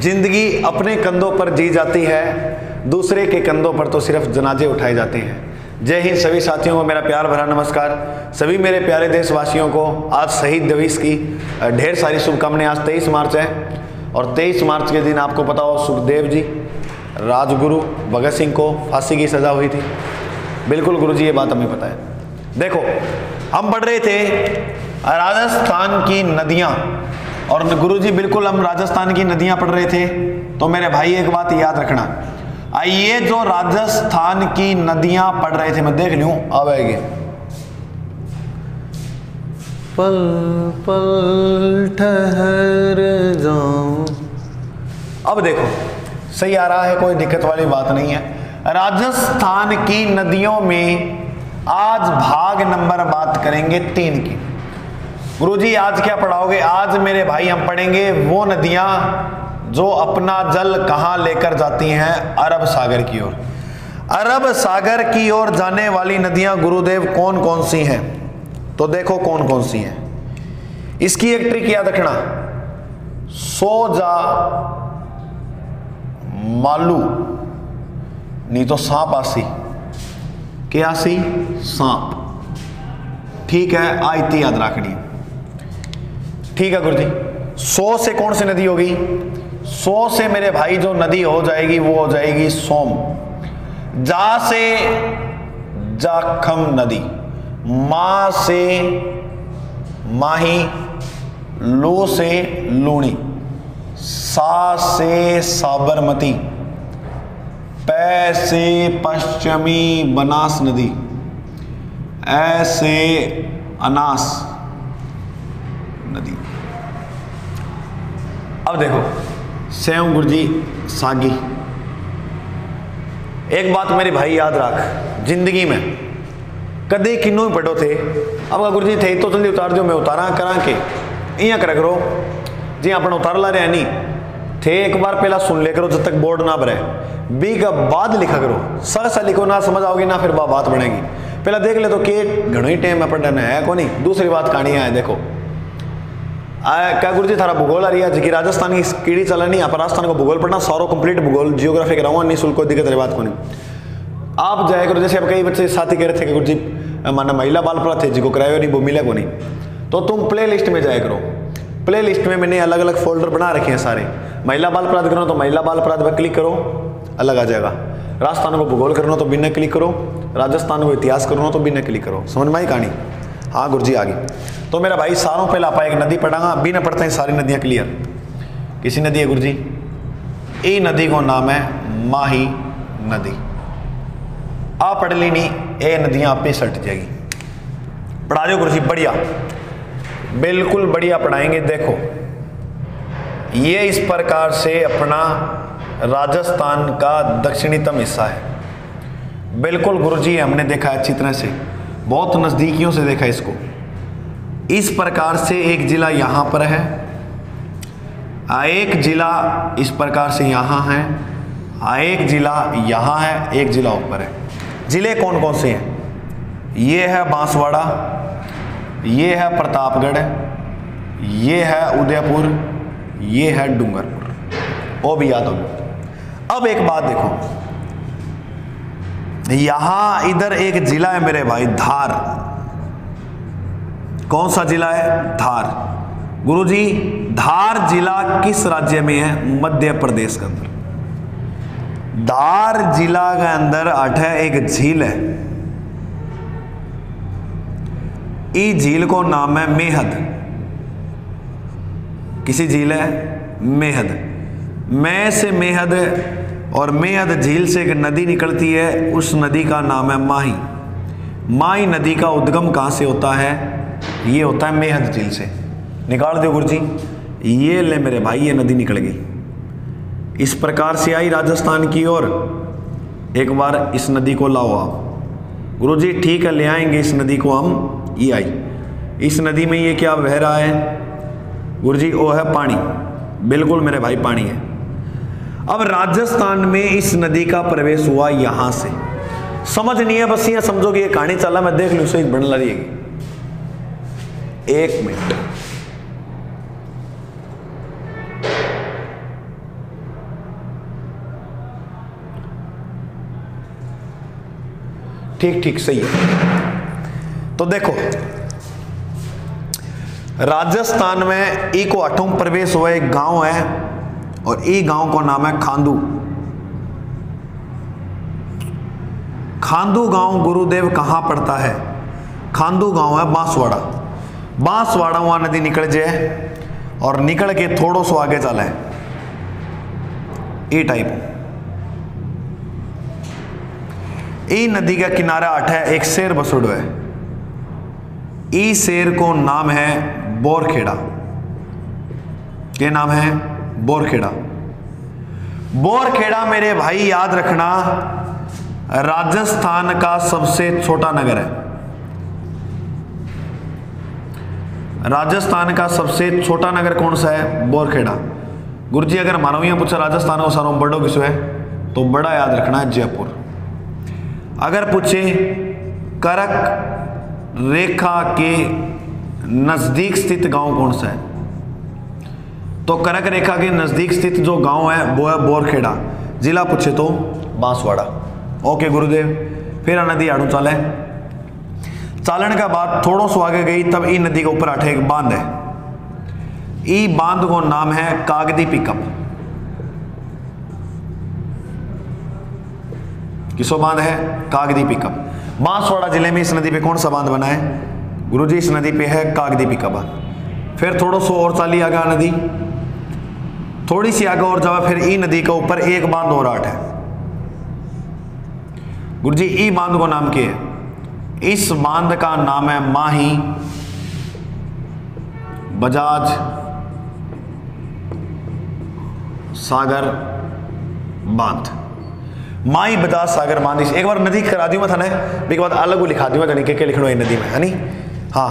जिंदगी अपने कंधों पर जी जाती है, दूसरे के कंधों पर तो सिर्फ जनाजे उठाए जाते हैं। जय हिंद सभी साथियों को मेरा प्यार भरा नमस्कार। सभी मेरे प्यारे देशवासियों को आज शहीद दिवस की ढेर सारी शुभकामनाएं। आज 23 मार्च है और 23 मार्च के दिन आपको पता हो सुखदेव जी, राजगुरु भगत सिंह को फांसी की सजा हुई थी। बिल्कुल गुरुजी, ये बात हमें पता है। देखो, हम पढ़ रहे थे राजस्थान की नदियां, और गुरुजी बिल्कुल हम राजस्थान की नदियां पढ़ रहे थे। तो मेरे भाई एक बात याद रखना, आइए जो राजस्थान की नदियां पढ़ रहे थे, मैं देख लूं अब आएगी। पल पल ठहर जाऊं। अब देखो सही आ रहा है, कोई दिक्कत वाली बात नहीं है। राजस्थान की नदियों में आज भाग नंबर बात करेंगे 3 की। गुरुजी आज क्या पढ़ाओगे? आज मेरे भाई हम पढ़ेंगे वो नदियां जो अपना जल कहां लेकर जाती हैं, अरब सागर की ओर। अरब सागर की ओर जाने वाली नदियां गुरुदेव कौन कौन सी हैं? तो देखो कौन कौन सी हैं। इसकी एक ट्रिक याद रखना, सोजा मालू नहीं तो सांप आसी, क्या आसी? सांप। ठीक है, आयती याद रखनी। ठीक है गुरुजी। 100 से कौन सी नदी होगी? 100 से मेरे भाई जो नदी हो जाएगी वो हो जाएगी सोम। जा से जाखम नदी, मा से माही, लो से लूणी, सा से साबरमती, पै से पश्चिमी बनास नदी, ऐ से अनास नदी। अब देखो सेव गुरुजी सागी। एक बात मेरे भाई याद रख, जिंदगी में कदे किन्नू ही पढ़ो थे। अब गुरुजी थे तो जल्दी उतार दो, मैं उतारा करा के इं कर करो जी अपना उतार ला रहे नहीं थे। एक बार पहला सुन ले करो जब तक बोर्ड ना भरे, बी का बाद लिखा करो। सा लिखो ना समझ आओगी ना फिर बात बनेगी। पहला देख ले तो के घणो ही टाइम में पढ़ना है को नहीं। दूसरी बात कहानियां है, देखो क्या गुरुजी थारा भूगोल आ रही है जी, राजस्थान की कीड़ी चला नहीं, आप राजस्थान को भूगोल पढ़ना, सारो कंप्लीट भूगोल जियोग्राफी कराऊंगा, निःशुल्क कोई दिक्कत बात को नहीं। आप जाए करो, जैसे अब कई बच्चे साथी कह रहे थे कि गुरुजी माना महिला बाल पढ़ा थे जिको करायो नहीं वो मिले को नहीं, तो तुम प्ले लिस्ट में जाए करो। प्ले लिस्ट में मैंने अलग अलग फोल्डर बना रखे हैं सारे। महिला बाल अपराध करो तो महिला बाल अपराध पर क्लिक करो, अलग आ जाएगा। राजस्थान को भूगोल करना तो बिना क्लिक करो, राजस्थान को इतिहास करना तो बिना क्लिक करो। समझ में आई कहानी? हाँ गुरुजी आ गई। तो मेरा भाई सारों पहले आप एक नदी पढ़ागा, बिना पढ़ते हैं सारी नदियां क्लियर। किसी नदी है गुरुजी? ए नदी को नाम है माही नदी। आप पढ़ ली नहीं, ए नदियां आप पे सट जाएगी। पढ़ा दो गुरुजी, बढ़िया, बिल्कुल बढ़िया पढ़ाएंगे। देखो ये इस प्रकार से अपना राजस्थान का दक्षिणतम हिस्सा है। बिल्कुल गुरुजी हमने देखा है अच्छी तरह से, बहुत नजदीकियों से देखा इसको। इस प्रकार से एक जिला यहां पर है, एक जिला इस प्रकार से यहां है, एक जिला यहां है, एक जिला ऊपर है। जिले कौन कौन से हैं? ये है बांसवाड़ा, ये है प्रतापगढ़, ये है उदयपुर, ये है डूंगरपुर। वो भी याद होगा। अब एक बात देखो, यहां इधर एक जिला है मेरे भाई धार। कौन सा जिला है? धार। गुरुजी धार जिला किस राज्य में है? मध्य प्रदेश के अंदर। धार जिला के अंदर है एक झील है, इस झील को नाम है मेहद। किसी झील है? मेहद। मैं से मेहद, और मेहद झील से एक नदी निकलती है, उस नदी का नाम है माही। माही नदी का उद्गम कहां से होता है? ये होता है मेहद झील से। निकाल दो गुरुजी, ये ले मेरे भाई ये नदी निकल गई। इस प्रकार से आई राजस्थान की ओर। एक बार इस नदी को लाओ आप। गुरुजी ठीक है ले आएंगे इस नदी को हम। ये आई, इस नदी में ये क्या बह रहा है? गुरुजी वो है पानी। बिल्कुल मेरे भाई पानी है। अब राजस्थान में इस नदी का प्रवेश हुआ यहां से। समझ नहीं है बस ये समझो कि ये कहानी चला, मैं देख लूं सही बन ला रही है। एक मिनट, ठीक ठीक सही है। तो देखो राजस्थान में ई को 8वां प्रवेश हुआ एक गांव है और ई गांव का नाम है खांदू। खांदू गांव गुरुदेव कहां पड़ता है? खांदू गांव है बांसवाड़ा। बांसवाड़ा वहां नदी निकल जाए और निकल के थोड़ो सो आगे चले ई टाइप। ई नदी का किनारा 8 है, एक शेर बसुड़ है। ई शेर को नाम है बोरखेड़ा। क्या नाम है? बोरखेड़ा। बोरखेड़ा मेरे भाई याद रखना राजस्थान का सबसे छोटा नगर है। राजस्थान का सबसे छोटा नगर कौन सा है? बोरखेड़ा। गुरुजी अगर मानो यहां पूछा राजस्थान को सारों बड़ो किसो है तो बड़ा याद रखना है जयपुर। अगर पूछे करक रेखा के नजदीक स्थित गांव कौन सा है तो करक रेखा के नजदीक स्थित जो गांव है वो है बोरखेड़ा। जिला पूछे तो बांसवाड़ा। ओके गुरुदेव। फिर नदी आड़ू चाले। चालन के बाद थोड़ो सो आगे गई तब ई नदी के ऊपर 8 एक बांध है। ई बांध को नाम है कागदी पिकअप। किसो बांध है? कागदी पिकअप। बांसवाड़ा जिले में इस नदी पे कौन सा बांध बना है? गुरुजी इस नदी पे है कागदी पिकअप बांध। फिर थोड़ा सो और चाली आगे नदी, थोड़ी सी आगे और जावा फिर ई नदी के ऊपर एक बांध और 8 है। गुरुजी ई बांध को नाम क्या है? इस बांध का नाम है माही बजाज सागर बांध। माई बजाज सागर बांध। एक बार नदी करा दी मैं था एक बार अलग लिखा दी मैं के लिखना है नदी में है नी। हाँ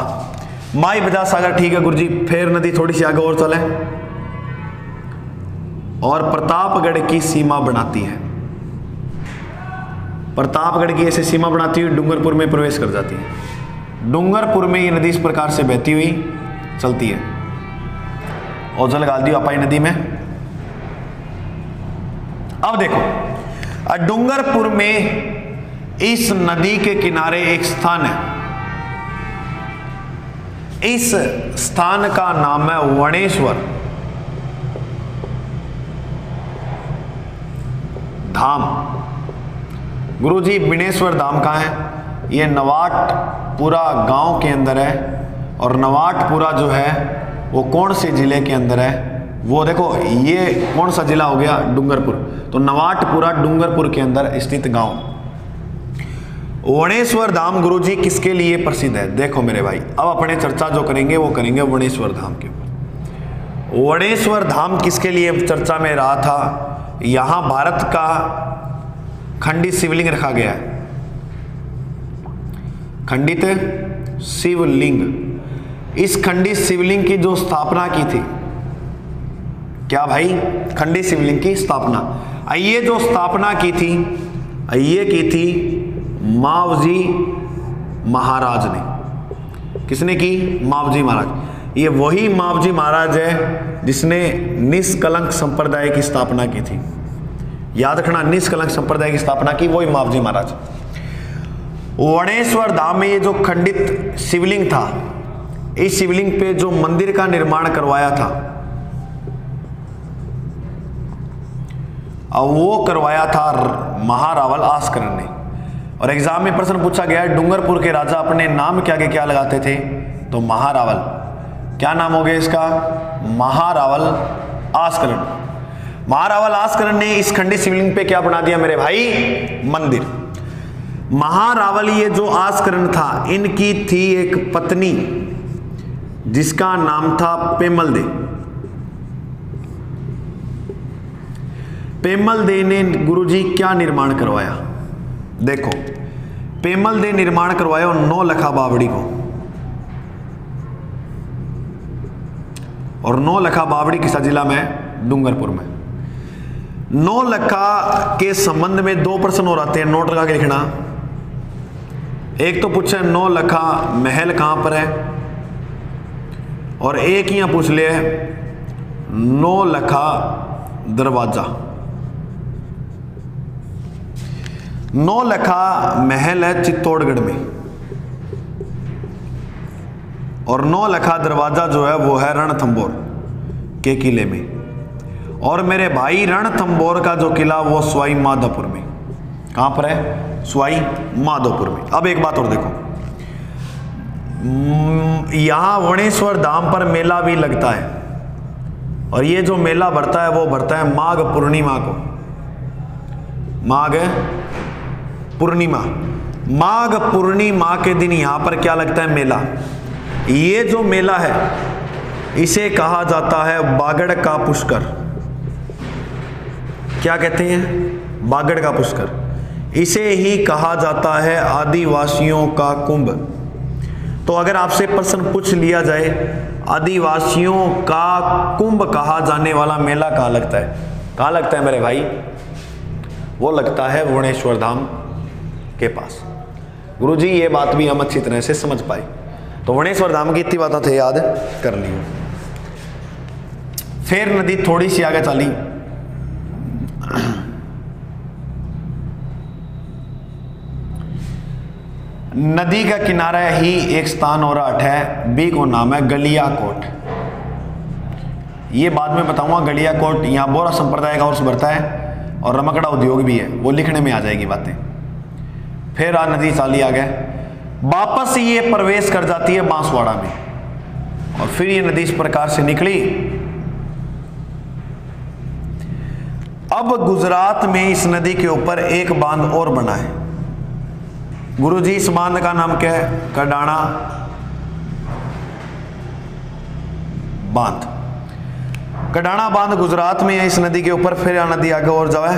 माई बजाज सागर ठीक है गुरुजी। फिर नदी थोड़ी सी आगे और चले और प्रतापगढ़ की सीमा बनाती है। प्रतापगढ़ की ऐसे सीमा बनाती हुई डूंगरपुर में प्रवेश कर जाती है। डूंगरपुर में ये नदी इस प्रकार से बहती हुई चलती है और जल डाल दी अपाई नदी में। अब देखो डूंगरपुर में इस नदी के किनारे एक स्थान है। इस स्थान का नाम है वणेश्वर धाम। गुरुजी बिनेश्वर धाम कहाँ है? ये नवाटपुरा गांव के अंदर है और नवाटपुरा जो है वो कौन से जिले के अंदर है? वो देखो ये कौन सा जिला हो गया? डूंगरपुर। तो नवाटपुरा डूंगरपुर के अंदर स्थित गांव। वणेश्वर धाम गुरुजी किसके लिए प्रसिद्ध है? देखो मेरे भाई अब अपने चर्चा जो करेंगे वो करेंगे वणेश्वर धाम के ऊपर। वणेश्वर धाम किसके लिए चर्चा में रहा था? यहां भारत का खंडित शिवलिंग रखा गया है। खंडित शिवलिंग। इस खंडित शिवलिंग की जो स्थापना की थी, क्या भाई? खंडित शिवलिंग की स्थापना। ये जो स्थापना की थी ये की थी मावजी महाराज ने। किसने की? मावजी महाराज। ये वही मावजी महाराज है जिसने निष्कलंक संप्रदाय की स्थापना की थी। याद रखना निष्कलंक संप्रदाय की स्थापना की वही मावजी महाराज। वणेश्वर धाम में ये जो खंडित शिवलिंग था, इस शिवलिंग पे जो मंदिर का निर्माण करवाया था और वो करवाया था महारावल आस्करण ने। और एग्जाम में प्रश्न पूछा गया है डूंगरपुर के राजा अपने नाम के आगे क्या लगाते थे? तो महारावल। क्या नाम हो गया इसका? महारावल आस्करण। महारावल आस्करण ने इस खंडित शिवलिंग पे क्या बना दिया मेरे भाई? मंदिर। महारावल ये जो आस्करण था इनकी थी एक पत्नी जिसका नाम था पेमल दे। पेमल दे ने गुरुजी क्या निर्माण करवाया? देखो पेमल दे निर्माण करवाया 9 लखा बावड़ी को। और 9 लखा बावड़ी किस जिला में? डूंगरपुर में। 9 लखा के संबंध में 2 प्रश्न और आते हैं, नोट लगा के लिखना। एक तो पूछे 9 लखा महल कहां पर है और एक यहां पूछ लिया 9 लखा दरवाजा। नौलखा महल है चित्तौड़गढ़ में, और नौलखा दरवाजा जो है वो है रणथंभौर के किले में। और मेरे भाई रणथंभौर का जो किला वो सवाई माधोपुर में। कहां पर है? सवाई माधोपुर में। अब एक बात और देखो, यहां वणेश्वर धाम पर मेला भी लगता है, और ये जो मेला भरता है वो भरता है माघ पूर्णिमा को। माघ पूर्णिमा, माघ पूर्णिमा के दिन यहां पर क्या लगता है? मेला। ये जो मेला है इसे कहा जाता है बागड़ का पुष्कर। क्या कहते हैं? बागड़ का पुष्कर। इसे ही कहा जाता है आदिवासियों का कुंभ। तो अगर आपसे प्रश्न पूछ लिया जाए आदिवासियों का कुंभ कहा जाने वाला मेला कहाँ लगता है? कहाँ लगता है मेरे भाई? वो लगता है वणेश्वर धाम के पास। गुरुजी ये बात भी हम अच्छी तरह से समझ पाए। तो वणेश्वर धाम की इतनी बातें थे, याद कर लियो। फिर नदी थोड़ी सी आगे चली, नदी का किनारा ही एक स्थान और हट है, बी को नाम है गलियाकोट। ये बाद में बताऊंगा। गलियाकोट यहाँ बोरा संप्रदाय का उर्स भरता है और रमकड़ा उद्योग भी है, वो लिखने में आ जाएगी बातें। फिर नदी चाली आ गए, वापस ये प्रवेश कर जाती है बांसवाड़ा में, और फिर ये नदी इस प्रकार से निकली। अब गुजरात में इस नदी के ऊपर एक बांध और बना है। गुरुजी इस बांध का नाम क्या है? कडाणा बांध। कडाणा बांध गुजरात में है इस नदी के ऊपर। फिर यह नदी आगे और जाए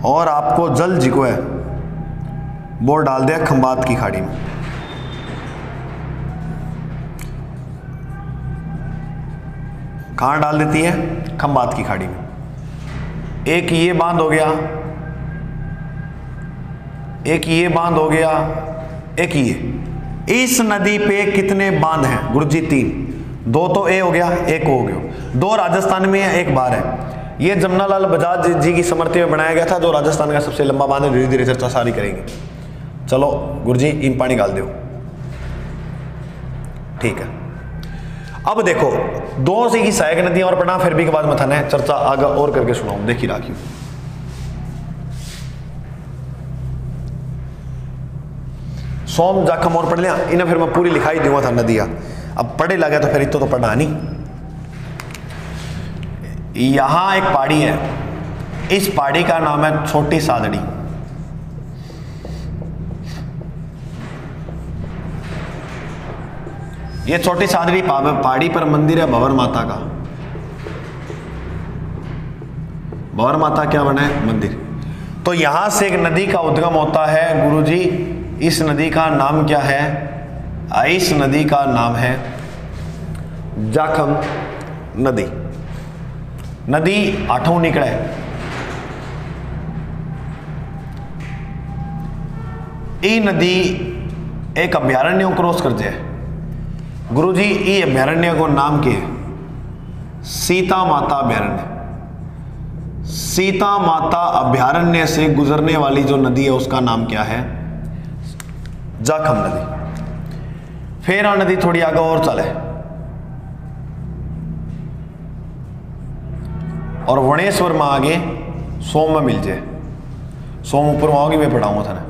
और आपको जल जी को है वो डाल दिया खंबात की खाड़ी में। कहां डाल देती है? खंबात की खाड़ी में। एक ये बांध हो गया, एक ये बांध हो गया, एक ये। इस नदी पे कितने बांध हैं गुरुजी? 3। 2 तो ए हो गया, एक हो गया। 2 राजस्थान में है, एक बाहर है। ये जमनालाल बजाज जी की स्मृति में बनाया गया था, जो राजस्थान का सबसे लंबा बांध है। धीरे धीरे चर्चा सारी करेंगे। चलो गुरुजी इन पानी डाल दो, ठीक है। अब देखो 2 से की सहायक नदियां और पढ़ा, फिर भी के बाद मथन है, चर्चा आगे और करके सुनाऊं। देखी राखियो, सोम जाखम और पढ़ लिया इन्हें, फिर मैं पूरी लिखाई दूंगा था नदियां। अब पढ़े लगे तो फिर इतो तो पढ़ना नहीं। यहां एक पहाड़ी है, इस पहाड़ी का नाम है छोटी सादड़ी। ये छोटी सादड़ी पहाड़ी पर मंदिर है भंवर माता का। भंवर माता क्या बना है? मंदिर। तो यहां से एक नदी का उद्गम होता है गुरुजी। इस नदी का नाम क्या है? इस नदी का नाम है जाखम नदी। नदी 8वां निकला है। ये नदी एक अभ्यारण्य क्रॉस कर जाए गुरुजी। ये अभ्यारण्य को नाम के सीता माता अभ्यारण्य। सीता माता अभ्यारण्य से गुजरने वाली जो नदी है उसका नाम क्या है? जाखम नदी। फिर नदी थोड़ी आगे और चले और वणेश्वर में आगे सोम में मिल जाए। सोम ऊपर आओगी मैं पढ़ाऊंगा था ना।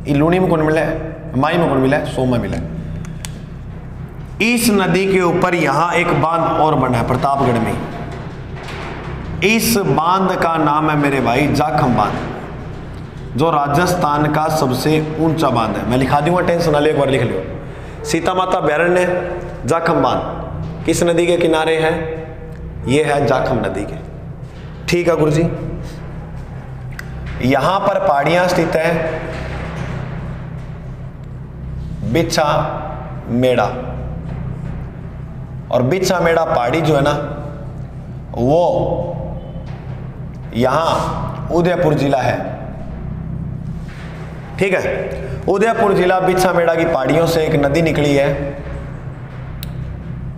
लूणी में कौन मिला है? माई में कौन मिला है? सोम में मिला है। इस नदी के ऊपर यहां एक बांध और बना है प्रतापगढ़ में। इस बांध का नाम है मेरे भाई जाखम बांध, जो राजस्थान का सबसे ऊंचा बांध है। मैं लिखा दूंगा, टेंशन ना ले, एक बार लिख लियो। सीता माता अभ्यारण्य, जाखम बांध किस नदी के किनारे है? ये है जाखम नदी के। ठीक है गुरुजी। यहां पर पहाड़ियां स्थित है, बिच्छा मेड़ा। और बिच्छा मेड़ा पहाड़ी जो है ना वो यहां उदयपुर जिला है। ठीक है, उदयपुर जिला बिच्छा मेड़ा की पहाड़ियों से एक नदी निकली है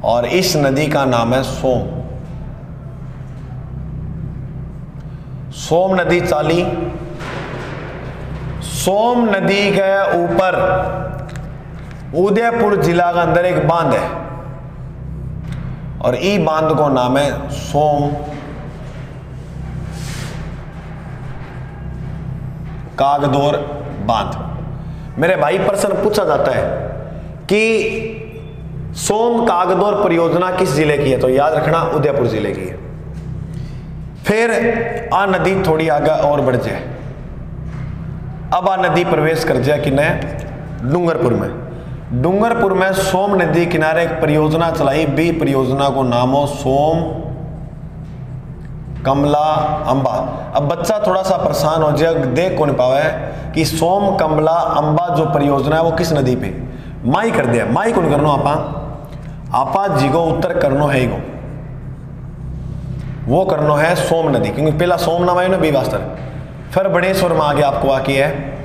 और इस नदी का नाम है सोम। सोम नदी चाली सोम नदी के ऊपर उदयपुर जिला के अंदर एक बांध है और ई बांध को नाम है सोम कागदोर बांध। मेरे भाई प्रश्न पूछा जाता है कि सोम कागदोर परियोजना किस जिले की है, तो याद रखना उदयपुर जिले की है। फिर आ नदी थोड़ी आगे और बढ़ जाए, अब आ नदी प्रवेश कर जाए कि न डूंगरपुर में। डूंगरपुर में सोम नदी किनारे एक परियोजना चलाई, बी परियोजना को नाम हो सोम कमला अंबा। अब बच्चा थोड़ा सा परेशान हो जाए, देख कौन पावा है कि सोम कमला अंबा जो परियोजना है वो किस नदी पे, माई कर दिया। माई कौन करनो आपा जिगो उत्तर करनो है गो, वो करनो है सोम नदी, क्योंकि पहला सोम नाम आयो ना बी वास्तर, फिर बड़ेश्वर में आगे आपको आके है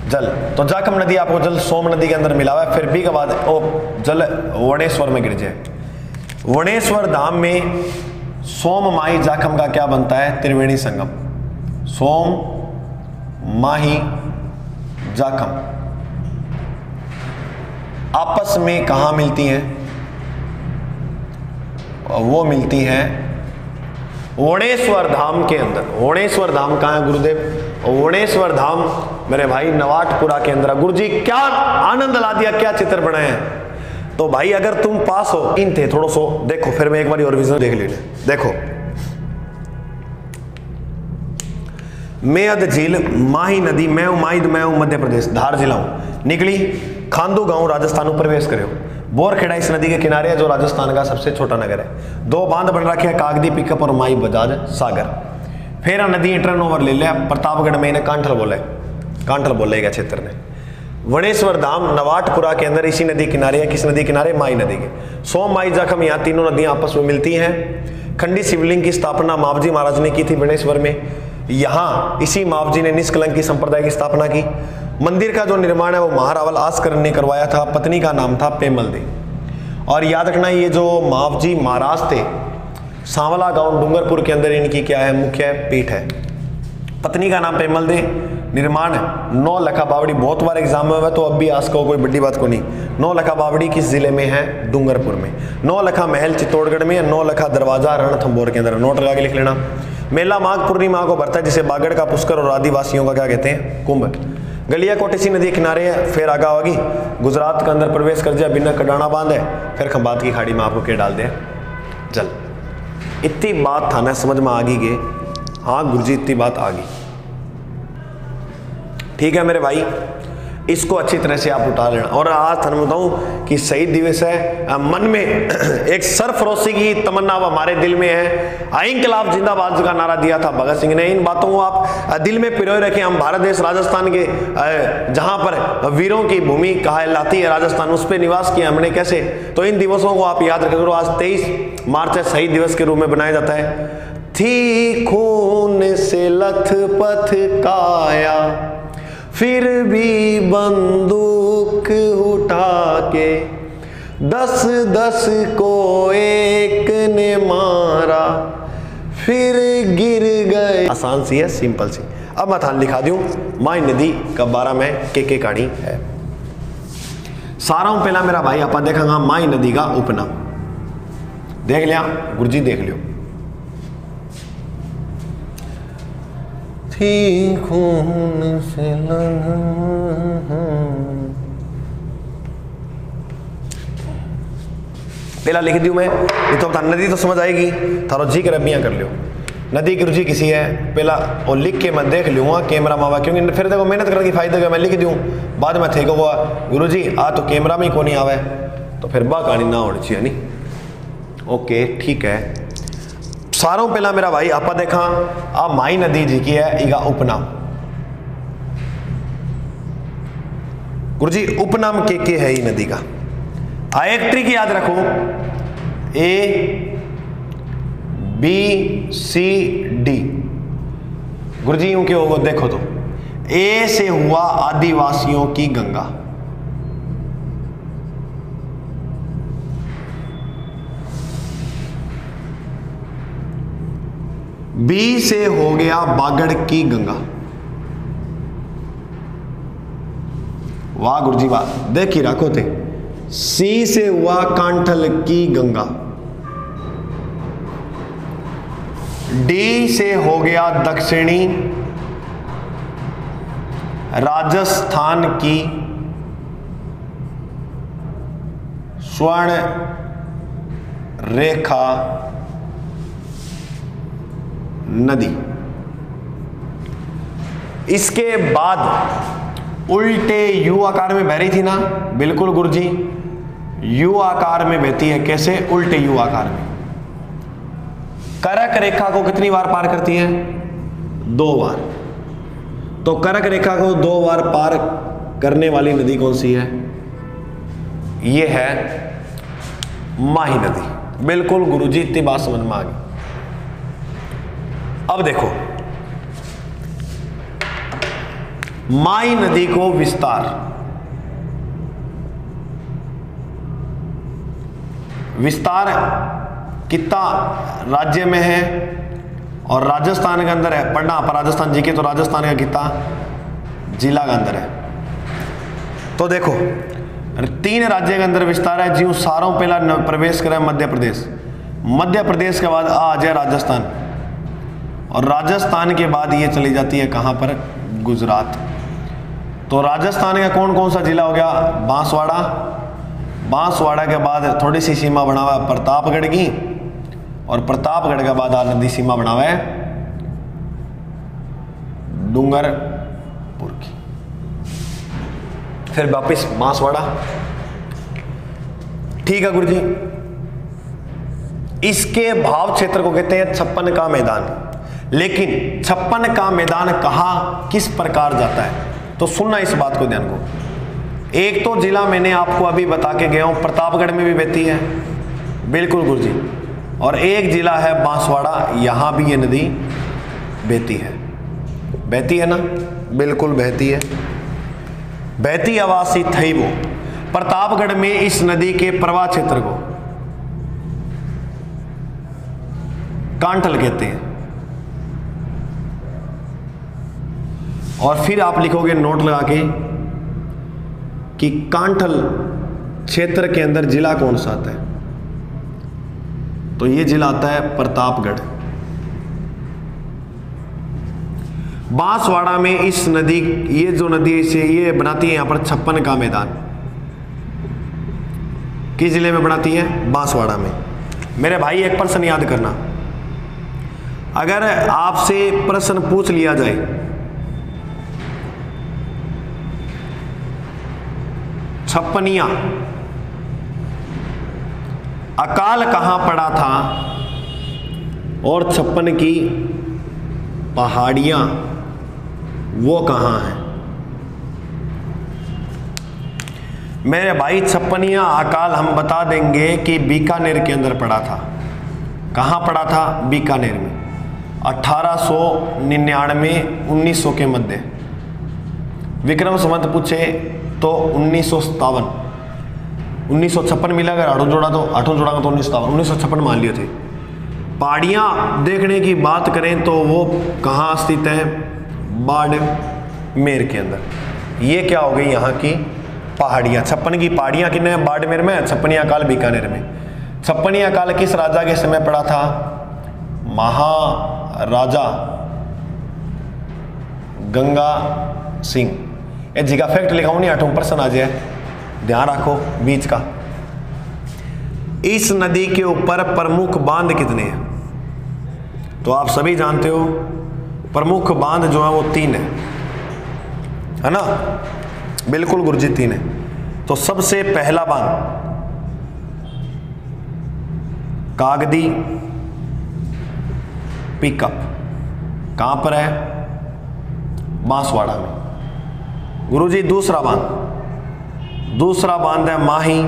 जल, तो जाखम नदी आपको जल सोम नदी के अंदर मिला हुआ है। फिर बी के बाद ओ जल वणेश्वर में गिर जाए। वणेश्वर धाम में सोम माही जाखम का क्या बनता है, त्रिवेणी संगम। सोम माही जाखम आपस में कहां मिलती हैं, वो मिलती हैं वणेश्वर धाम के अंदर। वणेश्वर धाम कहां है गुरुदेव, वणेश्वर धाम मेरे भाई नवाटपुरा के अंदर। गुरुजी क्या आनंद ला दिया, क्या चित्र बनाए हैं। तो भाई अगर तुम पास हो इन थे थोड़ा सो देखो, फिर मैं एक बार और विजन देख लीजिए। देखो मेयद झील माही नदी, मैं हूं मध्य प्रदेश धार जिला हूं, निकली खांदू गांव राजस्थान में प्रवेश करे। बोरखेड़ा इस नदी के किनारे है जो राजस्थान का सबसे छोटा नगर है। दो बांध बन रखे हैं, कागदी पिकअप और माई बजाज सागर। फिर नदी इंटर्न ओवर ले लिया प्रतापगढ़ में, इन्हें कांठल बोलेगा क्षेत्र ने। वणेश्वर धाम नवाटपुरा के अंदर इसी नदी किनारे है, किस नदी किनारे, माई नदी के। सोम माई जाखम यहाँ तीनों नदियां आपस में मिलती हैं। खंडी शिवलिंग की स्थापना मावजी महाराज ने की थी वणेश्वर में। यहाँ इसी मावजी ने निष्कलंकी संप्रदाय की स्थापना की। मंदिर का जो निर्माण है वो महारावल आस्कर ने करवाया था, पत्नी का नाम था पेमल दे। और याद रखना ये जो मावजी महाराज थे सांवला गांव डूंगरपुर के अंदर इनकी क्या है, मुख्य पीठ है। पत्नी का नाम पेमल दे। निर्माण 9 लखा बावड़ी, बहुत बार एग्जाम में हुआ तो अब भी आज को कोई बड़ी बात को नहीं। 9 लखा बावड़ी किस जिले में है, डूंगरपुर में। 9 लखा महल चित्तौड़गढ़ में, 9 लखा दरवाजा रणथंभौर के अंदर। नोट लगा के लिख लेना। मेला माघ पूर्णिमा को भरता है जिसे बागड़ का पुष्कर और आदिवासियों का क्या कहते हैं, कुंभ। गलिया कोटेसी नदी किनारे है। फिर आगा होगी गुजरात के अंदर प्रवेश कर जाए, बिना कडाना बांध है। फिर खंबात की खाड़ी में आपको क्या डाल दे, जल। इतनी बात था ना समझ में आ गई गे, हाँ गुरुजी इतनी बात आ गई, ठीक है मेरे भाई। इसको अच्छी तरह से आप उतार लेना। और आज थाने बताऊं कि शहीद दिवस है, मन में एक सरफरोशी की तमन्ना हमारे दिल में है। इंकलाब जिंदाबाद का नारा दिया था भगत सिंह ने। इन बातों को आप दिल में पिरोए रखें। हम भारत देश राजस्थान के जहां पर वीरों की भूमि कहलाती है राजस्थान, उस पर निवास किया हमने कैसे, तो इन दिवसों को आप याद रखें। आज 23 मार्च है, शहीद दिवस के रूप में बनाया जाता है। थी खून से लथपथ काया, फिर भी बंदूक उठा के 10-10 को एक ने मारा, फिर गिर गए। आसान सी है, सिंपल सी। अब मैं थान लिखा दूं माई नदी का 12 में के कहानी है। सारा हूं पहला मेरा भाई आप देखेंगे माई नदी का उपनाम देख लिया, गुरुजी देख लियो। थी खून से पहला लिख दूं मैं, ये तो नदी तो समझ आएगी, थारो जी कर अबियां कर लियो। नदी की रुचि किसी है पहला और लिख के मैं देख लूंगा कैमरा मावा, क्योंकि फिर देखो मेहनत करने की फायदा मैं लिख दूं बाद में थे वो गुरुजी आ तो कैमरा में ही को नहीं आवे, तो फिर बा कहानी ना होनी चाहिए नहीं। ओके ठीक है। सारों पहला मेरा भाई आप देखा आ माई नदी जी की है, इगा उपनाम गुरुजी उपनाम के है ही नदी का। आ एक ट्रिक याद रखो, ए बी सी डी। गुरुजी यूं क्यों होगा देखो तो, ए से हुआ आदिवासियों की गंगा, बी से हो गया बागड़ की गंगा, वाह गुरुजी वाह, देखी रखो थे। सी से हुआ कांठल की गंगा, डी से हो गया दक्षिणी राजस्थान की स्वर्ण रेखा नदी। इसके बाद उल्टे यू आकार में बह रही थी ना, बिल्कुल गुरुजी, यू आकार में बहती है। कैसे? उल्टे यू आकार में। कर्क रेखा को कितनी बार पार करती है? 2 बार। तो कर्क रेखा को 2 बार पार करने वाली नदी कौन सी है? यह है माही नदी। बिल्कुल गुरुजी, इतनी बात समझ में आ गई। अब देखो, माही नदी को विस्तार कितना राज्य में है? और राजस्थान के अंदर है। पढ़ना पर राजस्थान जी के, तो राजस्थान का कितना जिला के अंदर है? तो देखो 3 राज्य के अंदर विस्तार है। जी सारों पहला प्रवेश करें मध्य प्रदेश, मध्य प्रदेश के बाद आ जाए राजस्थान, और राजस्थान के बाद ये चली जाती है कहां पर? गुजरात। तो राजस्थान का कौन कौन सा जिला हो गया? बांसवाड़ा। बांसवाड़ा के बाद थोड़ी सी सीमा बना हुआ है प्रतापगढ़ की, और प्रतापगढ़ के बाद नदी सीमा बना हुआ है डूंगरपुर की। फिर वापिस बांसवाड़ा। ठीक है गुरुजी। इसके भाव क्षेत्र को कहते हैं 56 का मैदान। लेकिन 56 का मैदान कहां किस प्रकार जाता है? तो सुनना इस बात को, ध्यान को। एक तो जिला मैंने आपको अभी बता के गया हूं, प्रतापगढ़ में भी बहती है, बिल्कुल गुरुजी। और एक जिला है बांसवाड़ा, यहां भी ये नदी बहती है। बहती है ना? बिल्कुल बहती है। बहती आवासी थई वो। प्रतापगढ़ में इस नदी के प्रवाह क्षेत्र को कांठल कहते हैं। और फिर आप लिखोगे नोट लगा के कि कांठल क्षेत्र के अंदर जिला कौन सा आता है? तो ये जिला आता है प्रतापगढ़। बांसवाड़ा में इस नदी, ये जो नदी से ये बनाती है यहां पर 56 का मैदान। किस जिले में बनाती है? बांसवाड़ा में। मेरे भाई एक प्रश्न याद करना, अगर आपसे प्रश्न पूछ लिया जाए छप्पनिया अकाल कहां पड़ा था और 56 की पहाड़ियां वो कहां हैं? मेरे भाई 56 अकाल हम बता देंगे कि बीकानेर के अंदर पड़ा था। कहां पड़ा था? बीकानेर में। 1899 1900 के मध्य। विक्रम संवत पूछे तो 1957 1956 मिला। अगर आठों जोड़ा तो 1956 मान लिए थे। पहाड़ियाँ देखने की बात करें तो वो कहाँ स्थित है? बाड़मेर के अंदर। ये क्या हो गई यहाँ की पहाड़ियाँ? 56 की पहाड़ियाँ कितने बाड़मेर में, 56 अकाल बीकानेर में। 56 अकाल किस राजा के समय पड़ा था? महाराजा गंगा सिंह। ये जी का फैक्ट लिखाऊं नहीं, 8वां प्रश्न आ जाए, ध्यान रखो बीच का। इस नदी के ऊपर प्रमुख बांध कितने हैं? तो आप सभी जानते हो प्रमुख बांध जो है वो 3 है ना? बिल्कुल गुरुजी 3 है। तो सबसे पहला बांध कागदी पिकअप, कहां पर है? बांसवाड़ा में। गुरुजी दूसरा बांध है माही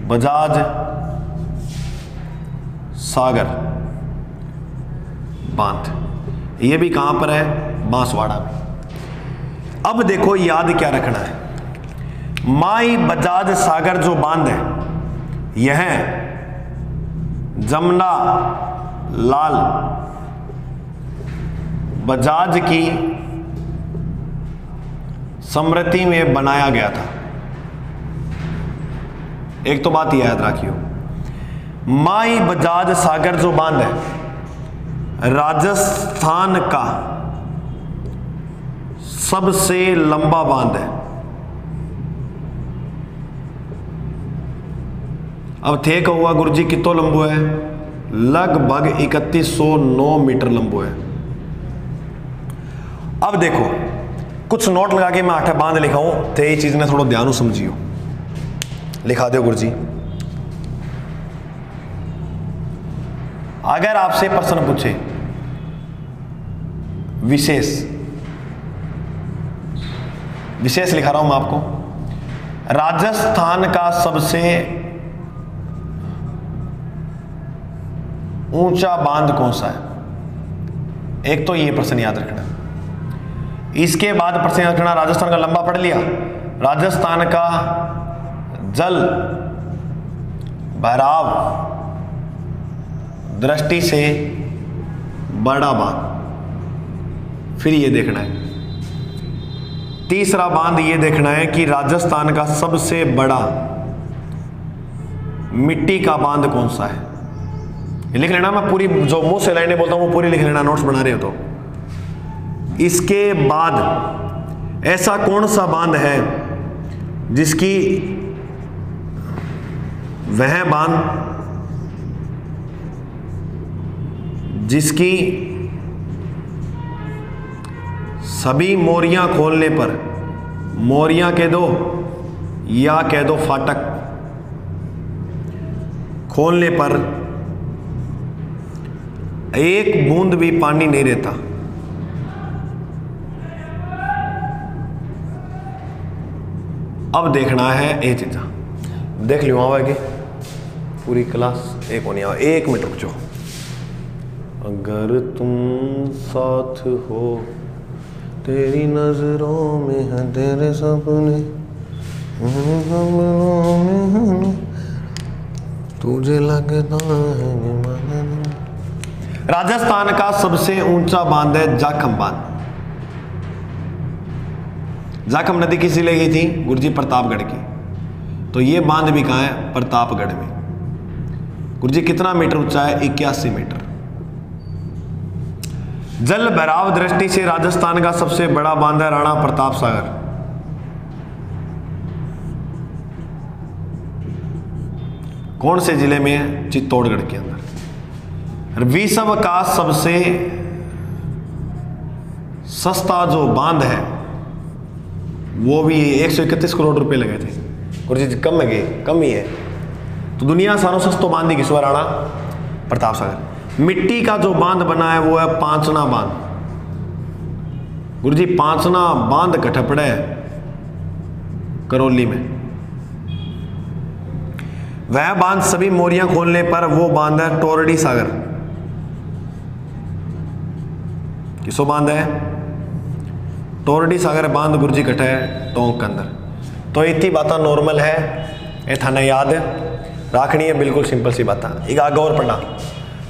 बजाज सागर बांध। ये भी कहां पर है? बांसवाड़ा में। अब देखो याद क्या रखना है, माई बजाज सागर जो बांध है यह जमुना लाल बजाज की स्मृति में बनाया गया था। एक तो बात याद रखियो, माई बजाज सागर जो बांध है राजस्थान का सबसे लंबा बांध है। अब थे कहुआ गुरुजी कितो लंबो है? लगभग 3109 मीटर लंबो है। अब देखो कुछ नोट लगा के मैं 8 बांध लिखाऊं तो ये चीज ने थोड़ा ध्यान समझियो। लिखा दो गुरुजी। अगर आपसे प्रश्न पूछे विशेष लिखा रहा हूं मैं आपको, राजस्थान का सबसे ऊंचा बांध कौन सा है? एक तो ये प्रश्न याद रखना। इसके बाद प्रश्न याद रखना, राजस्थान का लंबा पढ़ लिया, राजस्थान का जल भराव दृष्टि से बड़ा बांध। फिर ये देखना है, तीसरा बांध ये देखना है कि राजस्थान का सबसे बड़ा मिट्टी का बांध कौन सा है। ये लिख लेना, मैं पूरी जो मुंह से लाइनें बोलता हूं वो पूरी लिख लेना, नोट्स बना रहे हो तो। इसके बाद ऐसा कौन सा बांध है जिसकी वह बांध जिसकी सभी मोरियां खोलने पर, मोरियां कह दो या कह दो फाटक, खोलने पर एक बूंद भी पानी नहीं रहता। अब देखना है ये चीज़, देख लियो आवागे पूरी क्लास एक होनी आवा। 1 मिनट रुक जाओ। अगर तुम साथ हो तेरी नजरों में है तेरे सपने, तुझे लगता है। राजस्थान का सबसे ऊंचा बांध है जाखम बांध। जाखम नदी किसी ले गई थी? गुरुजी प्रतापगढ़ की। तो ये बांध भी कहाँ है? प्रतापगढ़ में। गुरुजी कितना मीटर ऊंचा है? 81 मीटर। जल भराव दृष्टि से राजस्थान का सबसे बड़ा बांध है राणा प्रताप सागर। कौन से जिले में है? चित्तौड़गढ़ के अंदर। विश्व का सबसे सस्ता जो बांध है वो भी 131 करोड़ रुपए लगे थे। गुरुजी कम है, कम ही है। तो दुनिया सारो सस्तो बांध ही किसवा? राणा प्रताप सागर। मिट्टी का जो बांध बना है वो है पांचना बांध। गुरुजी पांचना बांध कठपड़े करौली में। वह बांध सभी मोरियां खोलने पर वो बांध है टोरडी सागर। किसो बांध है? टोरडी सागर बांध गुरुजी कटा है टोंक के अंदर। तो इतनी बातें नॉर्मल है, ये थाने याद रखनी है, बिल्कुल सिंपल सी बात। एक आगे और पढ़ना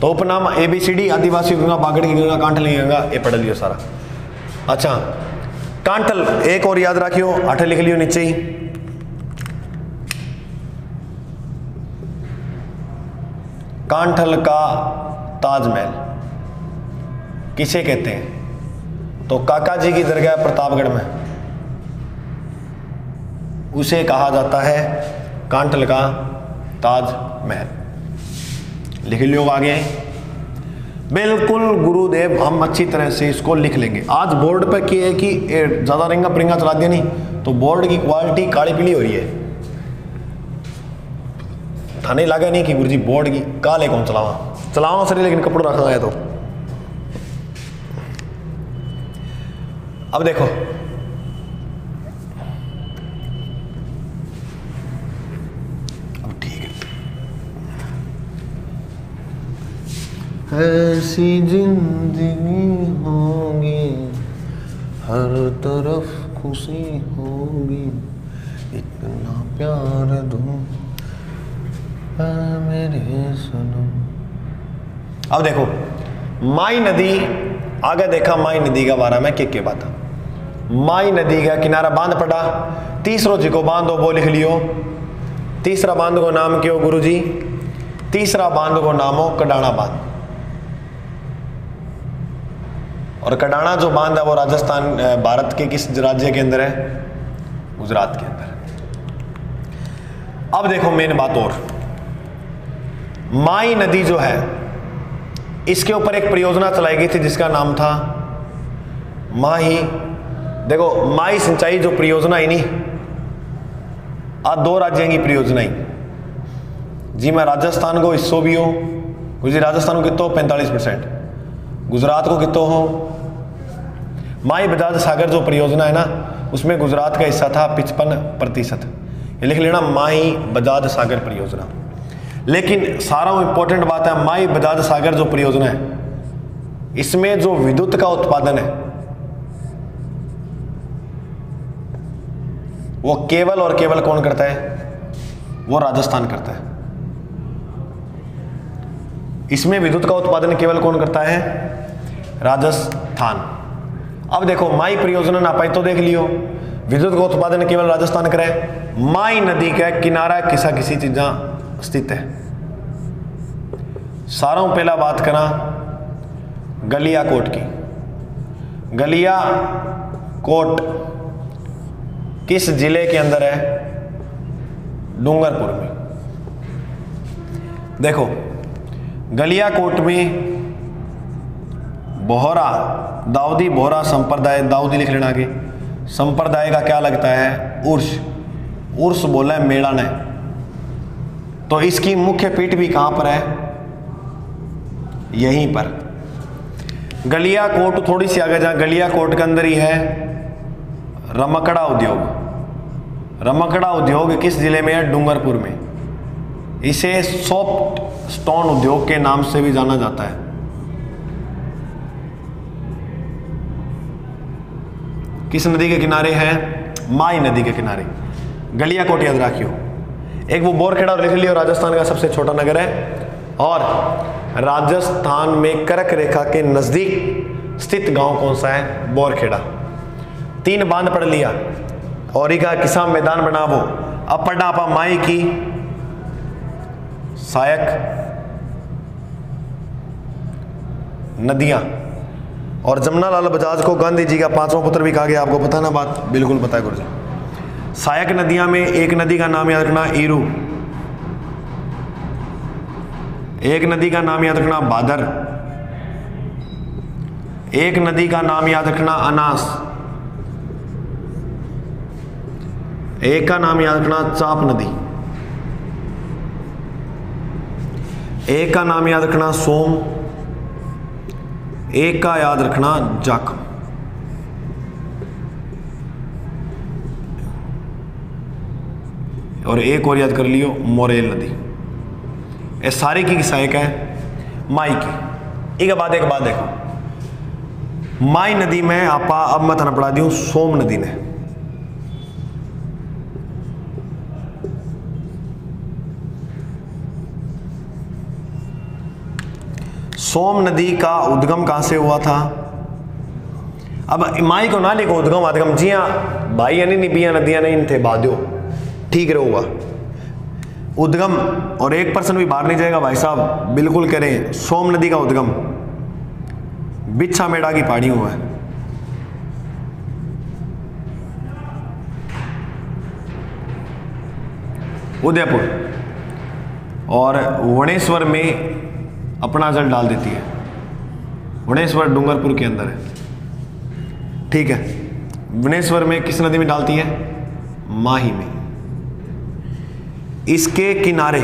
तो उपनाम ABCD आदिवासी गंगा, बागड़ की गंगा, कांठल की गंगा, ये पढ़ लियो सारा। अच्छा कांठल एक और याद रखियो, 8 लिख लियो नीचे ही। कांठल का ताजमहल किसे कहते हैं? तो काका जी की दरगाह प्रतापगढ़ में, उसे कहा जाता है कांठल का ताजमहल। लिख लियो आगे। बिल्कुल गुरुदेव, हम अच्छी तरह से इसको लिख लेंगे। आज बोर्ड पर क्या है कि ज्यादा रिंगा परिंगा चला दिया नहीं तो बोर्ड की क्वालिटी काली पीली हो रही है। थाने लगा नहीं कि गुरुजी बोर्ड की काले कौन चलावा सर, लेकिन कपड़ा रखा है। तो अब देखो ऐसी जिंदगी होगी हर तरफ खुशी होगी, इतना प्यार दूं मेरे सनम। अब देखो माई नदी, आगे देखा माई नदी का बारे में के बात। माई नदी का किनारा बांध पड़ा। तीसरो जी को बांध हो वो लिख लियो। तीसरा बांध को नाम क्यों गुरुजी? तीसरा बांध को नाम हो कडाणा बांध। और कडाणा जो बांध है वो राजस्थान भारत के किस राज्य के अंदर है? गुजरात के अंदर। अब देखो मेन बात और, माई नदी जो है इसके ऊपर एक परियोजना चलाई गई थी जिसका नाम था माही। देखो माई सिंचाई जो परियोजना है नी आ 2 राज्यों की परियोजना ही जी। मैं राजस्थान को हिस्सों भी हो, गुजरात राजस्थान को कितो 45%, गुजरात को कितो हो। माई बजाज सागर जो परियोजना है ना उसमें गुजरात का हिस्सा था 55%। ये लिख लेना माई बजाज सागर परियोजना। लेकिन सारा इंपॉर्टेंट बात है, माई बजाज सागर जो परियोजना है इसमें जो विद्युत का उत्पादन है वो केवल और केवल कौन करता है? वो राजस्थान करता है। इसमें विद्युत का उत्पादन केवल कौन करता है? राजस्थान। अब देखो माई परियोजना ना पाई तो देख लियो, विद्युत का उत्पादन केवल राजस्थान करे। माई नदी का किनारा किसा किसी चीजा स्थित है। सारों पहला बात करा गलियाकोट की। गलियाकोट किस जिले के अंदर है? डूंगरपुर में। देखो गलियाकोट में बोहरा, दाऊदी बोहरा संप्रदाय, दाऊदी लिख लेना आगे, संप्रदाय का क्या लगता है? उर्स। उर्स बोला है मेला ने। तो इसकी मुख्य पीठ भी कहां पर है? यहीं पर। गलियाकोट थोड़ी सी आगे जहां गलियाकोट के अंदर ही है रमकड़ा उद्योग। रमकड़ा उद्योग किस जिले में है? डूंगरपुर में। इसे सॉफ्ट स्टोन उद्योग के नाम से भी जाना जाता है। किस नदी के किनारे है? माई नदी के किनारे। गलियाकोट याद रखियो। एक वो बोरखेड़ा लिख लियो, राजस्थान का सबसे छोटा नगर है और राजस्थान में कर्क रेखा के नजदीक स्थित गांव कौन सा है? बोरखेड़ा। 3 बांध पढ़ लिया और एक किसा मैदान बनावो। अब पढ़ना आपा माई की सहायक नदियां और जमनालाल बजाज को गांधी जी का 5वां पुत्र भी कहा गया। आपको पता ना बात? बिल्कुल पता है गुरुजी। सहायक नदियां में एक नदी का नाम याद रखना ईरू, एक नदी का नाम याद रखना भादर, एक नदी का नाम याद रखना अनास, एक का नाम याद रखना चाप नदी, एक का नाम याद रखना सोम, एक का याद रखना जाखम। और एक और याद कर लियो मोरेल नदी। ये सारी की सहायक है माई की। एक बात देखो, माई नदी में आपा अब मैं थाना पढ़ा दी सोम नदी ने। सोम नदी का उद्गम कहां से हुआ था? अब माई को ना लिखो उद्गम आदगम, जी हाँ भाई यानी नहीं बिया नदियां नहीं थे बाध्यो, ठीक रहेगा। उद्गम और 1% भी बाहर नहीं जाएगा भाई साहब, बिल्कुल करें। सोम नदी का उद्गम बिच्छा मेड़ा की पहाड़ी हुआ है। उदयपुर और वणेश्वर में अपना जल डाल देती है। वणेश्वर डूंगरपुर के अंदर है, ठीक है। वणेश्वर में किस नदी में डालती है? माही में। इसके किनारे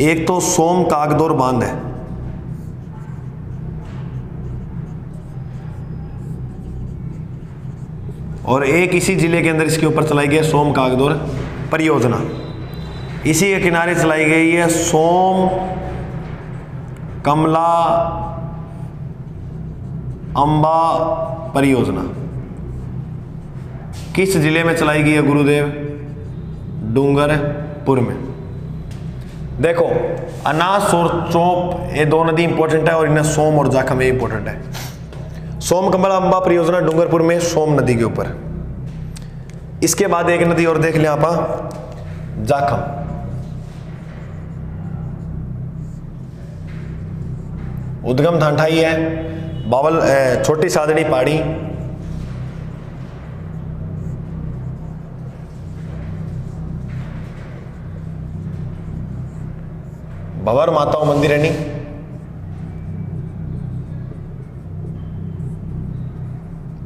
एक तो सोम कागदोर बांध है, और एक इसी जिले के अंदर इसके ऊपर चलाई गई है सोम कागदोर परियोजना। इसी के किनारे चलाई गई है सोम कमला अंबा परियोजना। किस जिले में चलाई गई है गुरुदेव? डूंगरपुर में। देखो अनास और चौप ये दो नदी इंपॉर्टेंट है, और इन्हें सोम और जाखम ये इंपॉर्टेंट है। सोम कमला अम्बा परियोजना डूंगरपुर में सोम नदी के ऊपर। इसके बाद एक नदी और देख लें आप, जाखम। उद्गम थांठाई है, बावल छोटी सादड़ी पहाड़ी, भंवर माताओं मंदिर है, नहीं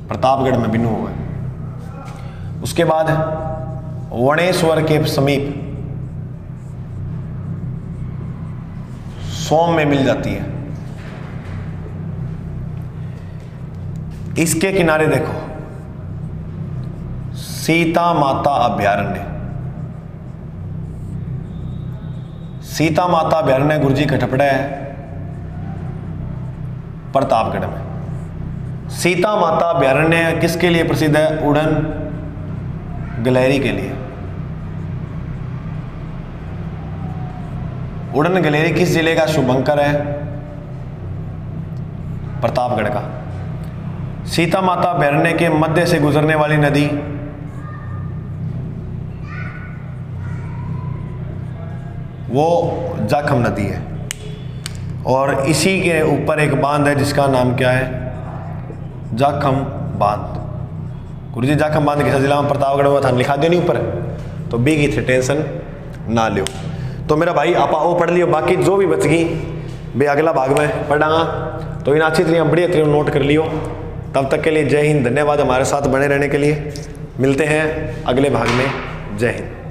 प्रतापगढ़ में बिन्नू हुआ है। उसके बाद वणेश्वर के समीप सोम में मिल जाती है। इसके किनारे देखो सीता माता अभयारण्य, सीता माता अभयारण्य गुरुजी कठपड़ा है प्रतापगढ़ में। सीता माता अभयारण्य किसके लिए प्रसिद्ध है? उड़न गिलहरी के लिए। उड़न गिलहरी किस जिले का शुभंकर है? प्रतापगढ़ का। सीता माता अभयारण्य के मध्य से गुजरने वाली नदी वो जाखम नदी है, और इसी के ऊपर एक बांध है जिसका नाम क्या है? जाखम बांध। गुरुजी जाखम बांध किस जिला में? प्रतापगढ़ में था, लिखा दियो नहीं ऊपर, तो बी की थी, टेंशन ना लियो। तो मेरा भाई आप वो पढ़ लियो, बाकी जो भी बच गई वे अगला भाग में पढ़ागा, तो इन अच्छी तरह बढ़िया तरह नोट कर लियो। तब तक के लिए जय हिंद, धन्यवाद हमारे साथ बने रहने के लिए। मिलते हैं अगले भाग में। जय हिंद।